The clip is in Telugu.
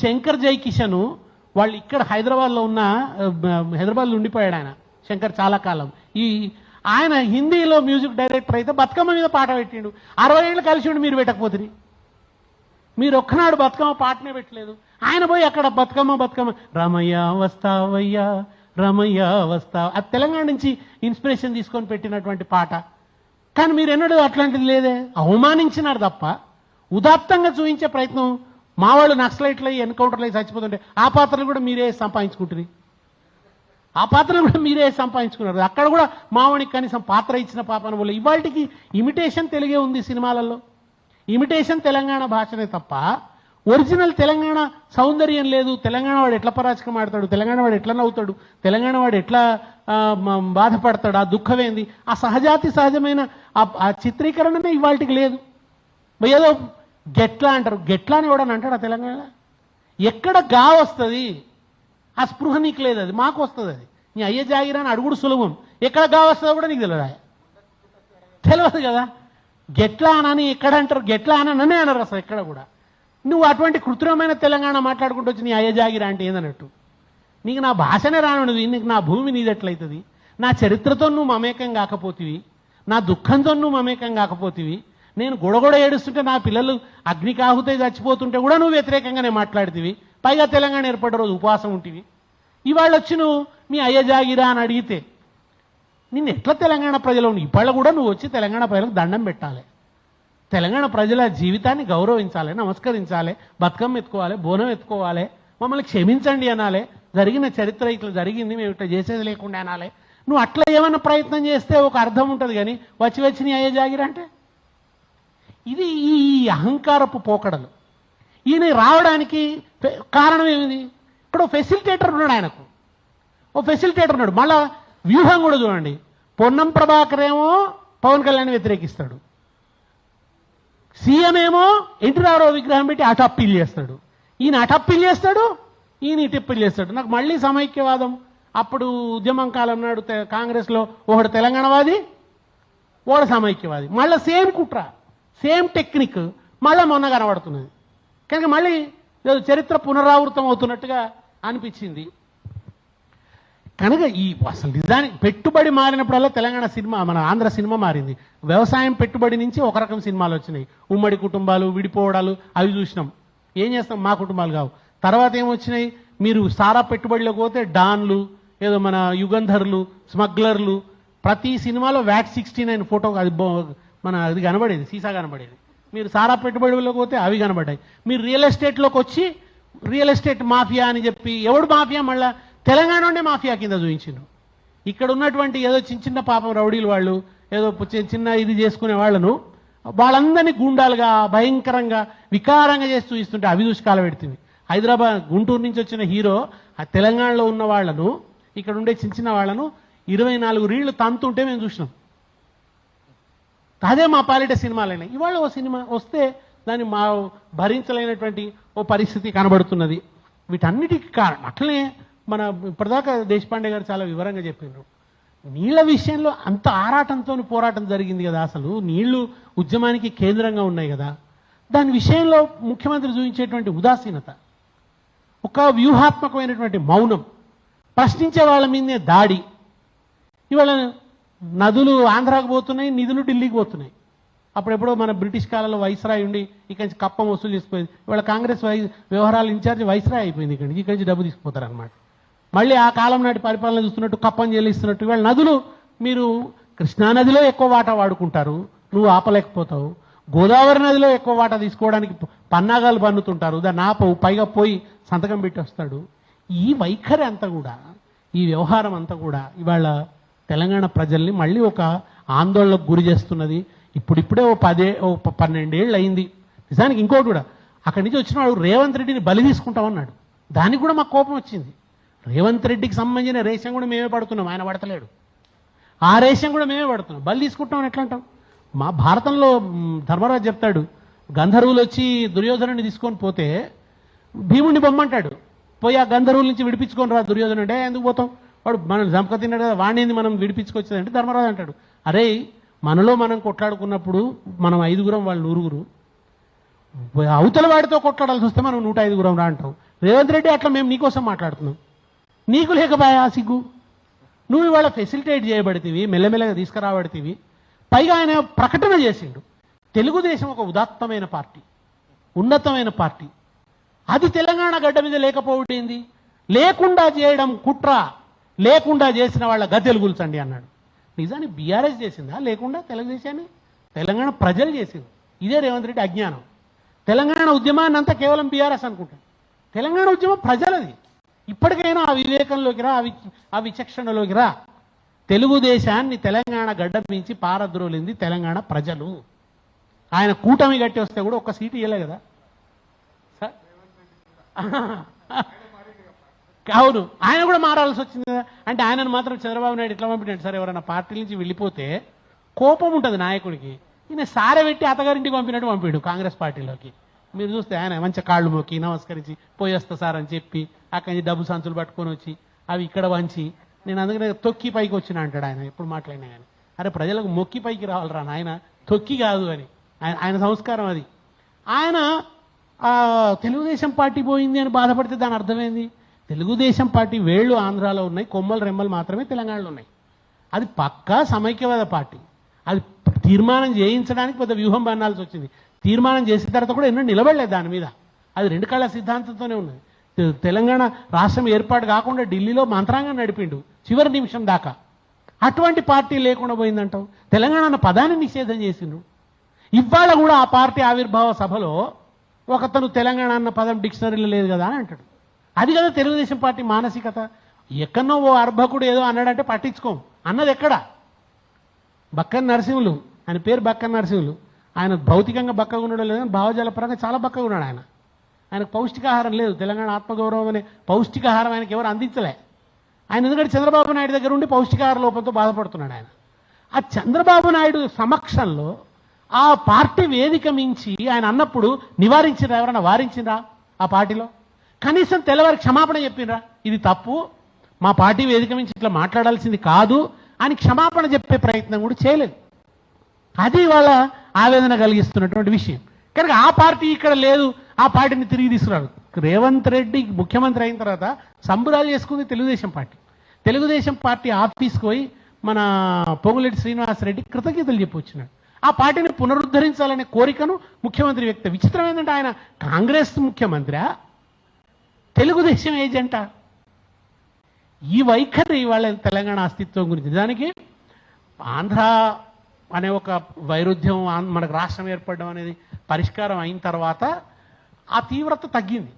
శంకర్ జైకిషన్ వాళ్ళు ఇక్కడ హైదరాబాద్లో ఉన్న హైదరాబాద్లో ఉండిపోయాడు ఆయన. శంకర్ చాలా కాలం. ఆయన హిందీలో మ్యూజిక్ డైరెక్టర్ అయితే బతుకమ్మ మీద పాట పెట్టిండు. 60 ఏళ్ళు కలిసి ఉండి మీరు పెట్టకపోతుంది. మీరు ఒక్కనాడు బతుకమ్మ పాటనే పెట్టలేదు. ఆయన పోయి అక్కడ బతుకమ్మ రమయ్య వస్తావయ్యా రమయ్య వస్తావ, అది తెలంగాణ నుంచి ఇన్స్పిరేషన్ తీసుకొని పెట్టినటువంటి పాట. కానీ మీరు ఎన్నడూ అట్లాంటిది లేదే. అవమానించినారు తప్ప ఉదాత్తంగా చూపించే ప్రయత్నం. మా వాళ్ళు నక్సలైట్లు అయ్యి ఎన్కౌంటర్లు అయ్యి చచ్చిపోతుంటే ఆ పాత్రలు కూడా మీరే సంపాదించుకుంటుంది. ఆ పాత్రలు కూడా మీరే సంపాదించుకున్నారు. అక్కడ కూడా మావనికి కనీసం పాత్ర ఇచ్చిన పాపన వల్ల ఇవాళకి ఇమిటేషన్ తెలుగే ఉంది సినిమాలలో. ఇమిటేషన్ తెలంగాణ భాషనే తప్ప ఒరిజినల్ తెలంగాణ సౌందర్యం లేదు. తెలంగాణ వాడు ఎట్లా పరాచకం ఆడతాడు, తెలంగాణ వాడు ఎట్లా నవ్వుతాడు, తెలంగాణ వాడు ఎట్లా బాధపడతాడు, ఆ దుఃఖమేంది, ఆ సహజమైన ఆ చిత్రీకరణమే ఇవాళకి లేదు. ఏదో గెట్లా అంటారు. గెట్లా అని కూడా అంటాడు ఆ తెలంగాణలో. ఎక్కడ గా వస్తుంది ఆ స్పృహ నీకు లేదు. అది మాకు వస్తుంది. అది నీ అయ్య జాగిరాని అడుగుడు సులభం. ఎక్కడ గా వస్తుందో కూడా నీకు తెలియదు కదా. గెట్లా అనని ఎక్కడ అంటారు, గెట్లా అననే అనరు అసలు ఎక్కడ కూడా. నువ్వు అటువంటి కృత్రిమమైన తెలంగాణ మాట్లాడుకుంటూ వచ్చి నీ అయ్య జాగిరా అంటే ఏందన్నట్టు. నీకు నా భాషనే రానున్నది, నీకు నా భూమి నీది ఎట్లయితుంది, నా చరిత్రతో నువ్వు మమేకం కాకపోతివి, నా దుఃఖంతో నువ్వు మమేకం కాకపోతివి, నేను గొడగొడ ఏడుస్తుంటే నా పిల్లలు అగ్నికాహుతే చచ్చిపోతుంటే కూడా నువ్వు వ్యతిరేకంగానే మాట్లాడుతీవి. పైగా తెలంగాణ ఏర్పడే రోజు ఉపవాసం ఉంటివి. ఇవాళ వచ్చి నువ్వు మీ అయ్య జాగిరా అని అడిగితే నిన్ను ఎట్లా తెలంగాణ ప్రజలు ఇవాళ కూడా నువ్వు వచ్చి తెలంగాణ ప్రజలకు దండం పెట్టాలి, తెలంగాణ ప్రజల జీవితాన్ని గౌరవించాలి, నమస్కరించాలి, బతుకమ్మ ఎత్తుకోవాలి, బోనం ఎత్తుకోవాలి, మమ్మల్ని క్షమించండి అనాలి, జరిగిన చరిత్ర ఇట్లా జరిగింది మేము ఇట్లా చేసేది లేకుండా అనాలి. నువ్వు అట్లా ఏమన్నా ప్రయత్నం చేస్తే ఒక అర్థం ఉంటుంది. కానీ వచ్చి నీ అయ్య జాగిరా అంటే ఇది ఈ అహంకారపు పోకడలు. ఈయన రావడానికి కారణం ఏమిది? ఇక్కడ ఫెసిలిటేటర్ ఉన్నాడు. ఆయనకు ఓ ఫెసిలిటేటర్ ఉన్నాడు. మళ్ళా వ్యూహం కూడా చూడండి. పొన్నం ప్రభాకర్ ఏమో పవన్ కళ్యాణ్ వ్యతిరేకిస్తాడు, సీఎం ఏమో ఎన్టీ రామారావు విగ్రహం పెట్టి అటు అప్పీల్ చేస్తాడు, ఈయన అటు అప్పీల్ చేస్తాడు, ఈయన ఇటు అప్పీల్ చేస్తాడు. నాకు మళ్ళీ సమైక్యవాదం అప్పుడు ఉద్యమం కాలం నాడు కాంగ్రెస్లో ఒకడు తెలంగాణవాది ఒకడు సమైక్యవాది, మళ్ళీ సేమ్ కుట్ర సేమ్ టెక్నిక్ మళ్ళీ మొన్న కనబడుతున్నది. కనుక మళ్ళీ చరిత్ర పునరావృతం అవుతున్నట్టుగా అనిపించింది. కనుక ఈ అసలు నిజానికి పెట్టుబడి మారినప్పుడల్లా తెలంగాణ సినిమా మన ఆంధ్ర సినిమా మారింది. వ్యవసాయం పెట్టుబడి నుంచి ఒక రకం సినిమాలు వచ్చినాయి. ఉమ్మడి కుటుంబాలు, విడిపోవడాలు అవి చూసినాం. ఏం చేస్తాం, మా కుటుంబాలు కావు. తర్వాత ఏమొచ్చినాయి, మీరు సారా పెట్టుబడిలోకి పోతే డాన్లు, ఏదో మన యుగంధర్లు, స్మగ్లర్లు, ప్రతి సినిమాలో వ్యాట్ 69 ఫోటో అది మన అది కనబడేది, సీసా కనబడేది. మీరు సారా పెట్టుబడిలోకి పోతే అవి కనబడ్డాయి. మీరు రియల్ ఎస్టేట్లోకి వచ్చి రియల్ ఎస్టేట్ మాఫియా అని చెప్పి ఎవడు మాఫియా మళ్ళా తెలంగాణ ఉండే మాఫియా కింద చూపించిండ్రు. ఇక్కడ ఉన్నటువంటి ఏదో చిన్న పాపం రౌడీలు వాళ్ళు ఏదో చిన్న ఇది చేసుకునే వాళ్ళను వాళ్ళందరినీ గుండాలుగా భయంకరంగా వికారంగా చేసి చూపిస్తుంటే అవి చూసి కాలబెడుతుంది. హైదరాబాద్ గుంటూరు నుంచి వచ్చిన హీరో ఆ తెలంగాణలో ఉన్న వాళ్లను ఇక్కడ ఉండే చిన్న వాళ్ళను 24 రీళ్లు తంతుంటే మేము చూసినాం. అదే మా పాలిట సినిమాలైనా. ఇవాళ ఓ సినిమా వస్తే దాన్ని మా భరించలేనటువంటి ఓ పరిస్థితి కనబడుతున్నది. వీటన్నిటికీ కారణం అట్లనే మన ఇప్పటిదాకా దేశపాండే గారు చాలా వివరంగా చెప్పినారు. నీళ్ల విషయంలో అంత ఆరాటంతో పోరాటం జరిగింది కదా. అసలు నీళ్లు ఉద్యమానికి కేంద్రంగా ఉన్నాయి కదా. దాని విషయంలో ముఖ్యమంత్రి చూపించేటువంటి ఉదాసీనత, ఒక వ్యూహాత్మకమైనటువంటి మౌనం, ప్రశ్నించే వాళ్ళ మీదే దాడి. ఇవాళ నదులు ఆంధ్రాకు పోతున్నాయి, నిధులు ఢిల్లీకి పోతున్నాయి. అప్పుడెప్పుడో మన బ్రిటిష్ కాలంలో వైస్రాయ్ ఉండి ఇక్కడి నుంచి కప్పం వసూలు చేసిపోయింది. ఇవాళ కాంగ్రెస్ వ్యవహారాల ఇన్ఛార్జ్ వైస్రాయ్ అయిపోయింది. ఇక్కడి నుంచి డబ్బు తీసుకుపోతారు అనమాట. మళ్ళీ ఆ కాలం నాటి పరిపాలన చూస్తున్నట్టు కప్పం చెల్లిస్తున్నట్టు ఇవాళ నదులు మీరు కృష్ణానదిలో ఎక్కువ వాటా వాడుకుంటారు, నువ్వు ఆపలేకపోతావు. గోదావరి నదిలో ఎక్కువ వాటా తీసుకోవడానికి పన్నాగాలు పన్నుతుంటారు, దాన్ని ఆపవు, పైగా పోయి సంతకం పెట్టి వస్తాడు. ఈ వైఖరి అంతా కూడా, ఈ వ్యవహారం అంతా కూడా ఇవాళ తెలంగాణ ప్రజల్ని మళ్ళీ ఒక ఆందోళనకు గురి చేస్తున్నది. ఇప్పుడిప్పుడే ఓ 12 ఏళ్ళు అయింది. నిజానికి ఇంకోటి కూడా, అక్కడి నుంచి వచ్చిన వాడు రేవంత్ రెడ్డిని బలి తీసుకుంటామన్నాడు. దానికి కూడా మాకు కోపం వచ్చింది. రేవంత్ రెడ్డికి సంబంధించిన రేషన్ కూడా మేమే పడుతున్నాం, ఆయన పడతలేడు. ఆ రేషన్ కూడా మేమే పడుతున్నాం, బలి తీసుకుంటామని ఎట్లా అంటాం? మా భారతంలో ధర్మరాజు చెప్తాడు, గంధర్వులు వచ్చి దుర్యోధనుడిని తీసుకొని పోతే భీముడిని బొమ్మంటాడు, పోయి ఆ గంధర్వుల నుంచి విడిపించుకొని రా దుర్యోధనుడు అంటే ఎందుకు పోతాం, వాడు మనం జంపక తిన్నాడు కదా, వాడిని మనం విడిపించుకొచ్చేదంటే ధర్మరాజు అంటాడు, అరే మనలో మనం కొట్లాడుకున్నప్పుడు మనం 5గురం వాళ్ళు 100గురు, అవతల వాడితో కొట్లాడాల్సి వస్తే మనం 105గురం రా అంటాం. రేవంత్ రెడ్డి అట్లా మేము నీకోసం మాట్లాడుతున్నాం, నీకు లేకపోయా సిగ్గు? నువ్వు ఇవాళ ఫెసిలిటేట్ చేయబడితివి, మెల్లమెల్లగా తీసుకురాబడితివి. పైగా ఆయన ప్రకటన చేసిండు, తెలుగుదేశం ఒక ఉదాత్తమైన పార్టీ, ఉన్నతమైన పార్టీ, అది తెలంగాణ గడ్డ మీద లేకపోవటేంది, లేకుండా చేయడం కుట్ర, లేకుండా చేసిన వాళ్ళ గద్దెలు కూల్చండి అన్నాడు. నిజాన్ని బీఆర్ఎస్ చేసిందా లేకుండా తెలుగుదేశాన్ని? తెలంగాణ ప్రజలు చేసింది. ఇదే రేవంత్ రెడ్డి అజ్ఞానం. తెలంగాణ ఉద్యమాన్ని అంతా కేవలం బీఆర్ఎస్ అనుకుంటాడు. తెలంగాణ ఉద్యమం ప్రజలది. ఇప్పటికైనా ఆ వివేకంలోకి రా, ఆ విచక్షణలోకి రా. తెలుగుదేశాన్ని తెలంగాణ గడ్డ మించి పారద్రోలింది తెలంగాణ ప్రజలు. ఆయన కూటమి గట్టి వస్తే కూడా ఒక్క సీటు ఇవ్వలే కదా సార్. అవును, ఆయన కూడా మారాల్సి వచ్చింది కదా. అంటే ఆయనను మాత్రం చంద్రబాబు నాయుడు ఇట్లా పంపినాడు సార్. ఎవరైనా పార్టీ నుంచి వెళ్ళిపోతే కోపం ఉంటుంది నాయకుడికి. ఈయన సారె పెట్టి అత్తగారింటికి పంపినట్టు పంపాడు కాంగ్రెస్ పార్టీలోకి. మీరు చూస్తే ఆయన మంచి కాళ్ళు మొక్కి నమస్కరించి పోయేస్తా సార్ అని చెప్పి అక్కడి నుంచి డబ్బు సంచులు పట్టుకొని వచ్చి అవి ఇక్కడ వంచి, నేను అందుకనే తొక్కి పైకి వచ్చిన అంటాడు ఆయన ఎప్పుడు మాట్లాడినా కానీ. అరే ప్రజలకు మొక్కి పైకి రావాలరా నాయన, తొక్కి కాదు అని ఆయన సంస్కారం అది. ఆయన తెలుగుదేశం పార్టీ పోయింది అని బాధపడితే దాని అర్థమైంది. తెలుగుదేశం పార్టీ వేళ్ళు ఆంధ్రాలో ఉన్నాయి, కొమ్మలు రెమ్మలు మాత్రమే తెలంగాణలో ఉన్నాయి. అది పక్కా సమైక్యవాద పార్టీ. అది తీర్మానం చేయించడానికి పెద్ద వ్యూహం బన్నాల్సి వచ్చింది. తీర్మానం చేసిన తర్వాత కూడా ఎన్నో నిలబడలేదు దాని మీద. అది రెండు కళ్ళ సిద్ధాంతంతోనే ఉన్నది. తెలంగాణ రాష్ట్రం ఏర్పాటు కాకుండా ఢిల్లీలో మంత్రాంగం నడిపిండు చివరి నిమిషం దాకా. అటువంటి పార్టీ లేకుండా పోయిందంటావు. తెలంగాణ అన్న పదాన్ని నిషేధం చేసిండు. ఇవాళ కూడా ఆ పార్టీ ఆవిర్భావ సభలో ఒకతను తెలంగాణ అన్న పదం డిక్షనరీలో లేదు కదా అని అంటాడు. అది కదా తెలుగుదేశం పార్టీ మానసికత. ఎక్కడో ఓ అర్భకుడు ఏదో అన్నాడంటే పట్టించుకోం. అన్నది ఎక్కడ? బక్కన్ నరసింహులు, ఆయన పేరు బక్కన్ నరసింహులు. ఆయన భౌతికంగా బక్కగా ఉండడం లేదు, భావజాల పరంగా చాలా బక్కగా ఉన్నాడు ఆయన. ఆయనకు పౌష్టికాహారం లేదు. తెలంగాణ ఆత్మగౌరవం అనే పౌష్టికాహారం ఆయనకి ఎవరు అందించలే. ఆయన ఎందుకంటే చంద్రబాబు నాయుడు దగ్గర ఉండి పౌష్టికాహార లోపంతో బాధపడుతున్నాడు ఆయన. ఆ చంద్రబాబు నాయుడు సమక్షంలో ఆ పార్టీ వేదిక మించి ఆయన అన్నప్పుడు నివారించిరా? ఎవరైనా వారించిరా ఆ పార్టీలో? కనీసం తెల్లవారి క్షమాపణ చెప్పినరా? ఇది తప్పు, మా పార్టీ వేదిక మించి ఇట్లా మాట్లాడాల్సింది కాదు అని క్షమాపణ చెప్పే ప్రయత్నం కూడా చేయలేదు. అది వాళ్ళ ఆవేదన కలిగిస్తున్నటువంటి విషయం. కనుక ఆ పార్టీ ఇక్కడ లేదు, ఆ పార్టీని తిరిగి తీసుకురాడు. రేవంత్ రెడ్డి ముఖ్యమంత్రి అయిన తర్వాత సంబురాలు చేసుకుంది తెలుగుదేశం పార్టీ. తెలుగుదేశం పార్టీ ఆఫీస్కి పోయి మన పొంగులేటి శ్రీనివాసరెడ్డి కృతజ్ఞతలు చెప్పి వచ్చినాడు. ఆ పార్టీని పునరుద్ధరించాలనే కోరికను ముఖ్యమంత్రి వ్యక్తం. విచిత్రం ఏంటంటే ఆయన కాంగ్రెస్ ముఖ్యమంత్రి, తెలుగుదేశం ఏజెంటా? ఈ వైఖరి వాళ్ళ తెలంగాణ అస్తిత్వం గురించి. దానికి ఆంధ్ర అనే ఒక వైరుధ్యం, మనకు రాష్ట్రం ఏర్పడడం అనేది పరిష్కారం అయిన తర్వాత ఆ తీవ్రత తగ్గింది.